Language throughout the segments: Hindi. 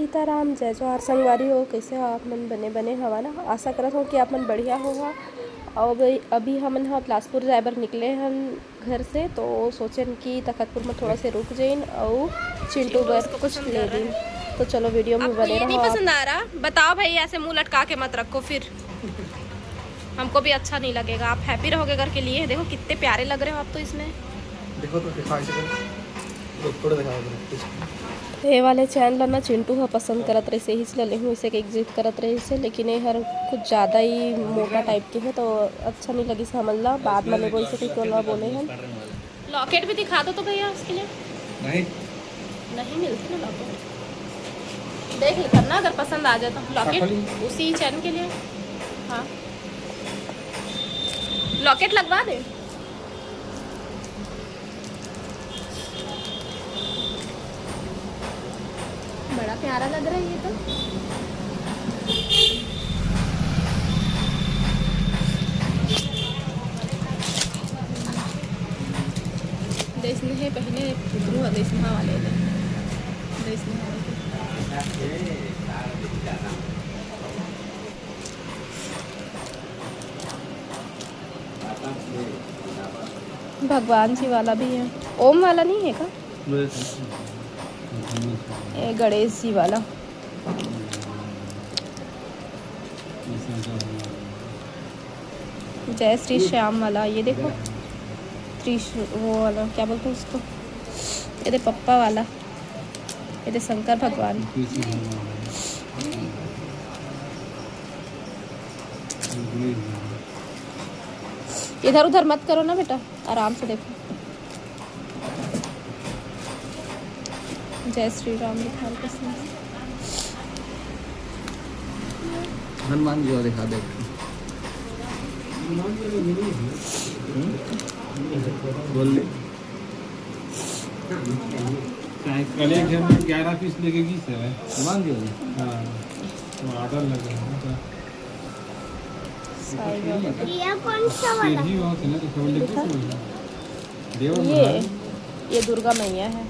सीताराम, जय जोहार संगवारी हो। कैसे हो आप मन? बने हवा ना। आशा करत हो कि आप मन बढ़िया होगा। और अभी हमन ह बिलासपुर जाए बर निकले हन घर से, तो सोचन कि तखतपुर में थोड़ा से रुक जाइन और चिंटू बर कुछ ले दिन। तो चलो वीडियो में बने रहो। नहीं पसंद आ रहा बताओ भाई, ऐसे मुंह लटका के मत रखो, फिर हमको भी अच्छा नहीं लगेगा। आप हैप्पी रहोगे घर के लिए। देखो कितने प्यारे लग रहे हो आप तो इसमें। देखो तो दिखा थोड़ा दिखा ये वाले चैनल ना चिंटू ह पसंद करत रहे से, ही ले हूँ इसे एग्जिट करत रहे से, लेकिन ये हर कुछ ज़्यादा ही मोटा टाइप के है तो अच्छा नहीं लगी से हमन ला। बाद में लेबो इसे कोई ना बोले हम। लॉकेट भी दिखा दो तो भैया उसके लिए। नहीं मिलती ना लॉकेट, देख लेकर ना अगर पसंद आ जाए तो लॉकेट उसी चैन के लिए। हाँ लॉकेट लगवा दे। बड़ा प्यारा लग रहा है ये तो। देशने है पहले पुतरू है देशना वाले ने देशने भगवान जी वाला भी है। ओम वाला नहीं है का? ये गणेश जी वाला। जय श्री श्याम वाला ये देखो। वो वाला क्या बोलते हैं उसको, ये पप्पा वाला, ये शंकर भगवान। इधर उधर मत करो ना बेटा, आराम से देखो। जय श्री राम लिखा है। हनुमान जी दिखा दे। बोल ले। कल एक घर में 11 पीस लेके की सर है हनुमान जी हाँ तो ऑर्डर लगा है ये कौन सा वाला? ही बहुत है ना तो केवल लेके देवर ये दुर्गा मैया है।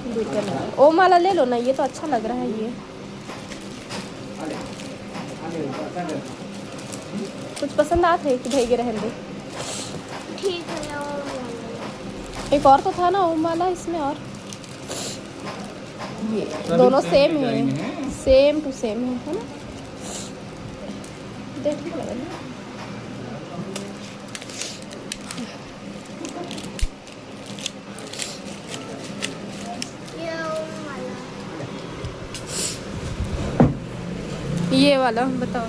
दुर्गा मैया ओम वाला ले लो ना, ये तो अच्छा लग रहा है। ये कुछ पसंद आते है कि भेगे रहने दे। ठीक है। एक और तो था ना ओम वाला इसमें, और ये दोनों सेम है, सेम टू सेम है ना? देख ठीक लगा ना? ये वाला बताओ।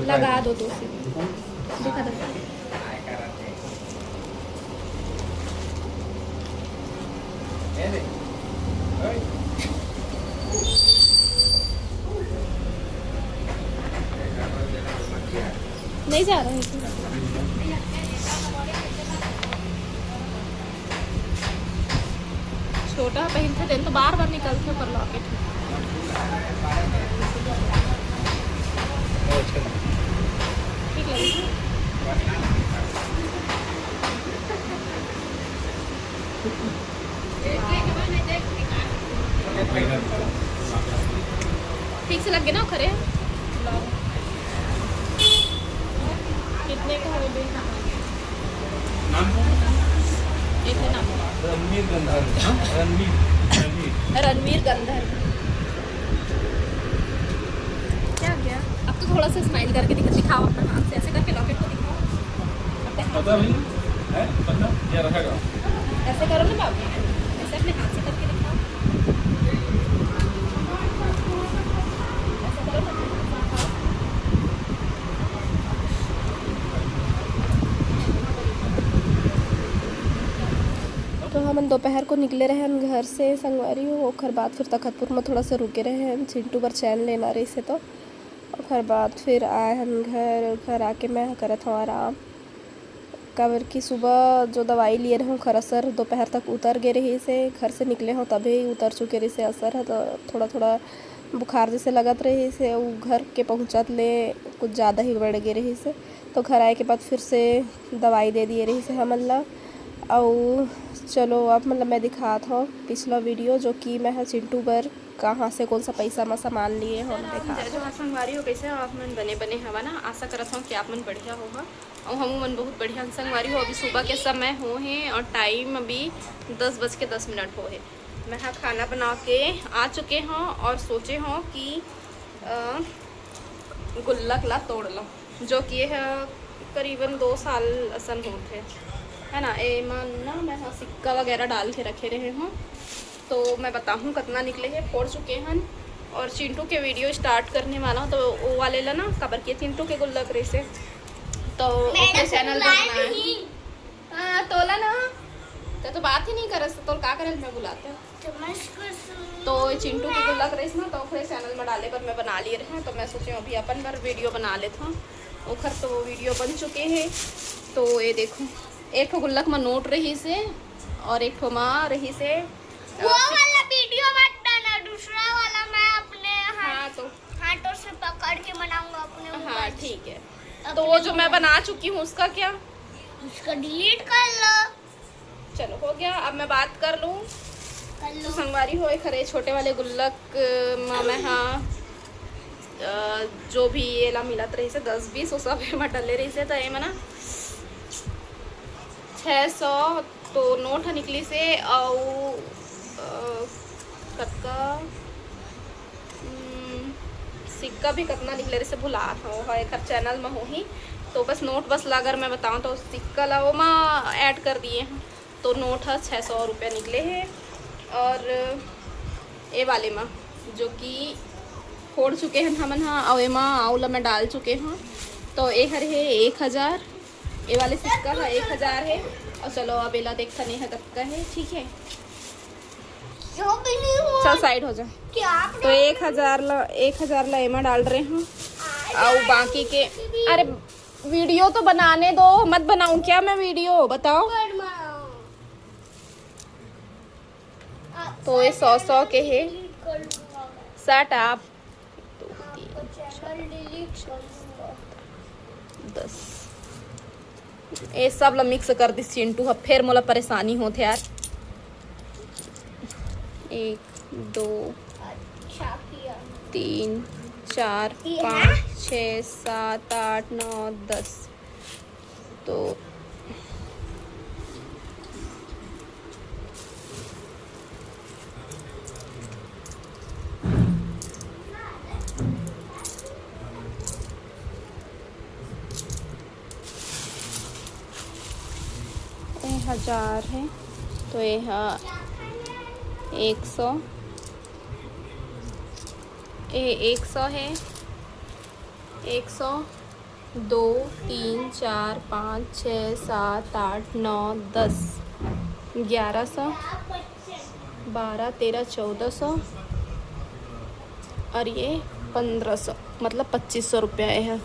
लगा दो तो दिखा दो। नहीं जा रहा है छोटा पहनते दिन तो बार बार निकलते पर लॉकेट ठीक लगे। ठीक से लग गए ना खरे। कितने का हो गए? नाम रणवीर गंधर्व। रणवीर गंधर्व। क्या गया? अब तो थोड़ा सा स्माइल करके दिखाओ अपना हाथ से, ऐसे करके लॉकेट को दिखाओ। पता नहीं है, पता क्या रखेगा? ऐसे करो ना बाबू, ऐसे अपने हाथ से करके दिखाओ। ऐसे करो ना। तो हम दोपहर को निकले रहे हैं घर से संगवारी हो। ओखर बाद फिर तखतपुर में थोड़ा सा रुके रहे हैं चिंटू पर चैन लेना रही से, तो ओखर बाद फिर आए हम घर आके मैं करत हूँ आराम। काबर की सुबह जो दवाई लिए रहूँ खर असर दोपहर तक उतर गए रही से, घर से निकले हों तभी उतर चुके रही से असर है, तो थोड़ा थोड़ा बुखार जैसे लगत रही से। वो घर के पहुँचत ले कुछ ज़्यादा ही बढ़ गए रही से, तो घर आए के बाद फिर से दवाई दे दिए रही से हमन ला। और चलो अब मतलब मैं दिखात हूँ पिछला वीडियो जो कि मैं चिंटू बर कहाँ से कौन सा पैसा में सामान लिए हो देखा। जो संगवारी हो कैसे आप मन बने बने हवा ना, आशा करत हूँ कि आप मन बढ़िया होगा और हम मन बहुत बढ़िया संगवारी हो। अभी सुबह के समय हो हैं और टाइम अभी 10:10 हो है। मैं हाँ खाना बना के आ चुके हों और सोचे हों कि गुल्लक ला तोड़ लो, जो कि है करीबन 2 साल असन होते है ना। ए मन ना मैं हाँ सिक्का वगैरह डाल के रखे रहे हूँ, तो मैं बताऊँ कितना निकले हैं। फोड़ चुके हैं और चिंटू के वीडियो स्टार्ट करने वाला हूँ, तो वो वाले ला ना खबर किए चिंटू के गुल्लक रही से, तो अपने चैनल पर हाँ तोला ना तो बात ही नहीं कर तो का करे मैं बुलाते हूँ। तो चिंटू के गुल्लक रही ना, तो अपने चैनल में डाले पर मैं बना लिए रहे, तो मैं सोची अभी अपन बार वीडियो बना लेता हूँ। ओखर तो वीडियो बन चुके हैं। तो ये देखो एक ठो गुल्लक में नोट रही से और एक ठो माँ रही से। वो वाला वीडियो मत डालना, दूसरा वाला मैं अपने हाथों से पकड़ के बनाऊंगा अपने। हाँ ठीक है। तो वो जो मैं बना चुकी हूँ उसका क्या, उसका डिलीट कर लो। चलो हो गया। अब मैं बात कर लूँ तो संगवारी हो खरे छोटे वाले गुल्लक में हाँ जो भी ये ला मिलत रही से 10-20 सब में डले रही से, तो ये मना 600 तो नोट निकली से और कतका सिक्का भी कितना निकले रही से भुला था एक चैनल में हो ही। तो बस नोट बस ला अगर मैं बताऊँ तो सिक्का ला वो माँ ऐड कर दिए हैं, तो नोट है 600 रुपये निकले हैं। और ये वाले माँ जो कि फोड़ चुके हैं हमन हाँ, और माँ आउला में डाल चुके हैं, तो ये हर है 1000। ये वाले सिक्का है 1000 है। और चलो अब एला देखता नहीं है कब का है, ठीक है चल साइड हो जा। तो 1000 ला एमा डाल रहे हैं और बाकी के अरे वीडियो तो बनाने दो, मत बनाऊं क्या मैं वीडियो, बताओ। तो ये 100 के है 60 आप 10 ये सब ला मिक्स कर दी चिंटू। अब फिर मोला परेशानी होते यार। 1 2 3 4 5 6 7 8 9 10 तो 1000 है, तो ये 100 है 100 2 3 4 5 6 7 8 9 10 1100 12 13 1400 और ये 1500 मतलब 2500 रुपया है।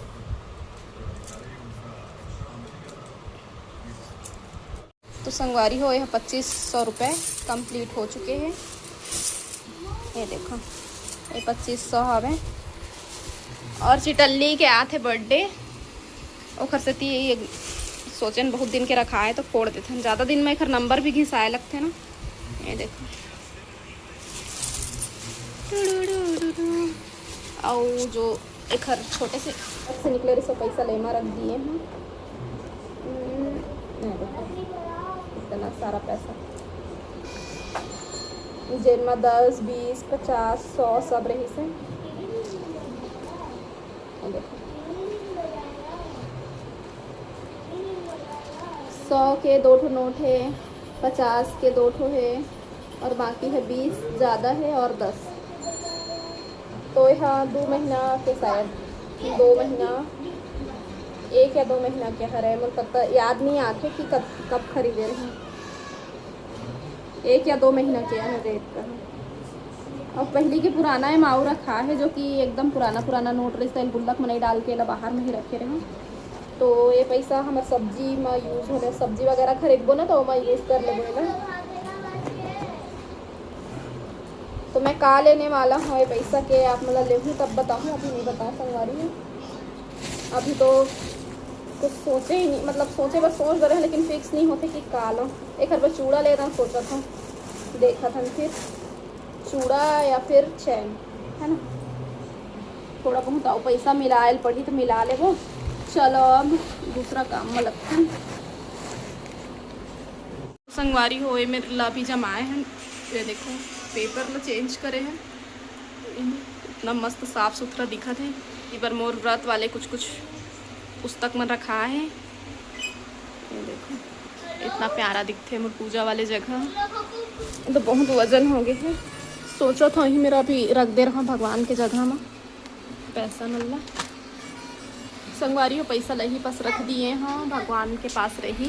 तो संगवारी हो यह 2500 रुपये कंप्लीट हो चुके हैं। ये देखो ये 2500 हवे। और चिटल्ली के आते बर्थडे ओखर से ती सोचन बहुत दिन के रखा है, तो फोड़ देते हैं ज़्यादा दिन में एक नंबर भी घिसाए लगते ना। ये देखो और जो एक छोटे से निकले रहे पैसा लेमा रख दिए हैं। देखो इतना सारा पैसा जिनमें 10 20 50 100 सब रही से। देखो 100 के 2 ठो नोट है, 50 के 2 ठो है और बाकी है 20 ज़्यादा है और 10। तो यहाँ 2 महीना के शायद 2 महीना 1 या 2 महीना के हर है, मतलब पता याद नहीं आते कि कब खरीदे रहे। 1 या 2 महीना के है रेट का। और पहले के पुराना है माऊ रखा है, जो कि एकदम पुराना नोट रही गुल्लक में नहीं डाल के बाहर में ही रखे रहे। तो ये पैसा हमार सब्जी में यूज होने, सब्जी वगैरह खरीदबो ना तो मैं यूज़ कर लेबो ना। तो मैं का लेने वाला हूँ ये पैसा के आप मतलब लेहूँ तब बताऊँ, अभी नहीं बता संगवारी हूँ। अभी तो कुछ सोचे ही नहीं, मतलब सोचे बस सोच रहे हैं लेकिन फिक्स नहीं होते कि का लो। एक हर बार चूड़ा ले रहा सोचा था, देखा था फिर चूड़ा या फिर चैन, है ना। थोड़ा बहुत आओ पैसा मिलाए पड़ी तो मिला ले वो। चलो अब दूसरा काम में लगते हैं। संगवारी हो मेरे ला भी जमाए हैं, ये देखो पेपर में चेंज करे हैं, इतना मस्त साफ सुथरा दिखा थे। ये बार मोर व्रत वाले कुछ कुछ पुस्तक में रखा है, ये देखो इतना प्यारा दिखते मोर पूजा वाले जगह। तो बहुत वजन हो गए हैं, सोचा था ही मेरा अभी रख दे रहा भगवान के जगह में पैसा नल्ला। संगवारी हो पैसा लही पास रख दिए हाँ भगवान के पास रही।